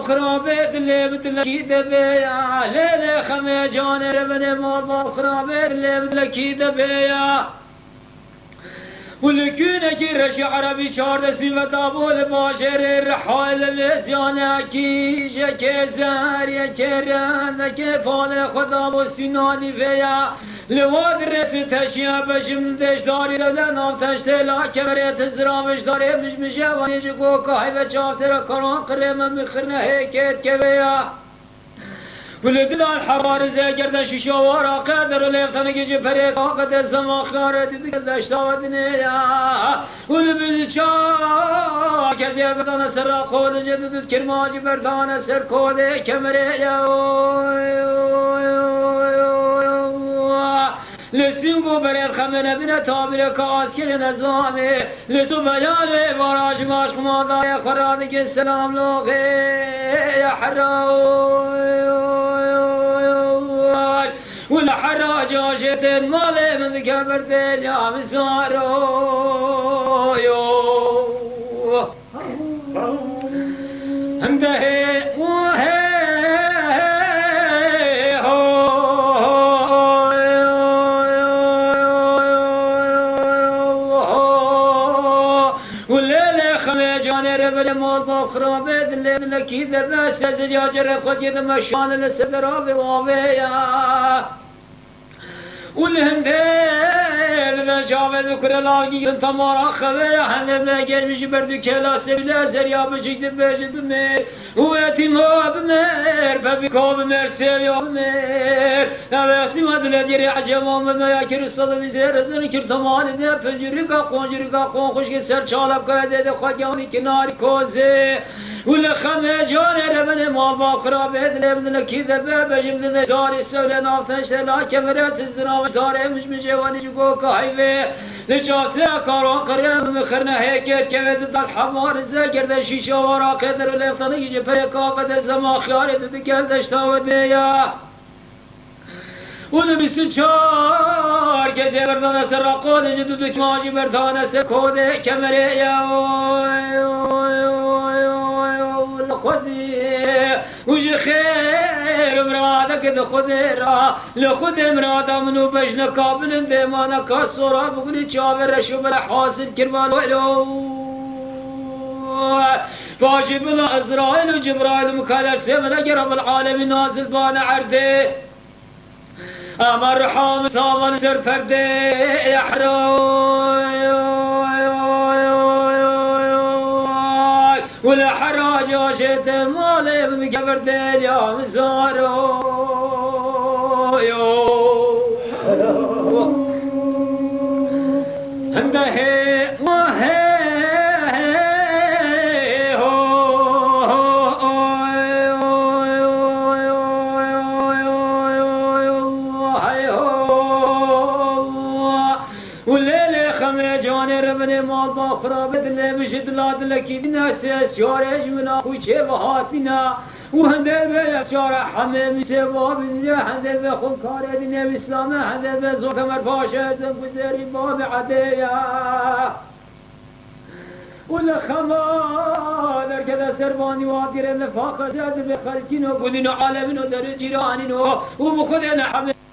خرابه دل بدلکی دبیا لیل خمه جان ربن مال با خرابه دل بدلکی دبیا ولكن كرش عربي شارد سيفتا بول باشر الرحال لسيانا كيش كزار يكران كفال خدا بستناني فيا لواد رس تشيا بشم دش داري لنا تشتلا كبرت زرامش داري مش وانيش كوكا هيدا شافر كران قرم مخرنا هيك كبيا ولدنا الحرار زي قرد شيشوارا قادر ليفتن جي فريق قد زما خارد دشتا ودنيا ولبزچا كزي بدن سر قول جدد كرماج بردان سر كود كمريا لسينغو بريد خمنا بنا تابل كاسكر نظامي لسو بيال وراج ماش ماذا يا خرادك السلام لوغي يا حراو ولا حراج عاشت المال من كبرت يا مسارو يو همده وهي مال بخرا بدل لكي ذا سجاجر خد يد مشان لسدرا بوابيا والهندل بجاوز كرلاقي انت مارا خويا هند جرمش برد كلا سبلا زريا بجد بجد مير ويتي ما بمير فبكو بمير سيريا بمير نبسي مدل ديري عجما ما ياكر الصدم زير زن كر تمان ده فجرقا قون خوش سر چالب قاعده خدياني كناري كوزي ولا خمجان ربن ما باقرا بدل ابن كذا بجد داري سولا نافتش لا كبرت الزنا داره مش جواني جو كايبه لجاسه كارون قرم مخرنا هيك كبد الحمار زقرد شيشه ورا قدر لفتن يجي فيكا قد زما خيار دكلدش تاوديا ولبس چار كزي بردان سر قول جدد ماجي بردان سر كود كمريا خوزي وجي خير مرادك دخد را لخد مرادا منو بجن قابل بمانا كسورا بقولي چاور شو بلا حاصل كربان ولو باجي بلا ازرائيل وجبرائيل مكالر سيمنا رب العالمين نازل بانا عرده امر حام صاغن سر فرده يحرو ولا حراج عاشت مالي بمكبر ديل يا مزارو هنده وهي ربنا ما باخرا بدل مشد لاد لكي الناس سيارج منا خوشي وهاتنا وهندل بشار حمام سباب هندل بخون كار دين الاسلام هندل بزوك مرفاشة بزيري باب عديا ولا خمال كذا سرباني وادير الفاقة زاد بخلقين وقلنا عالمين ودر جيرانين وبخذنا حمام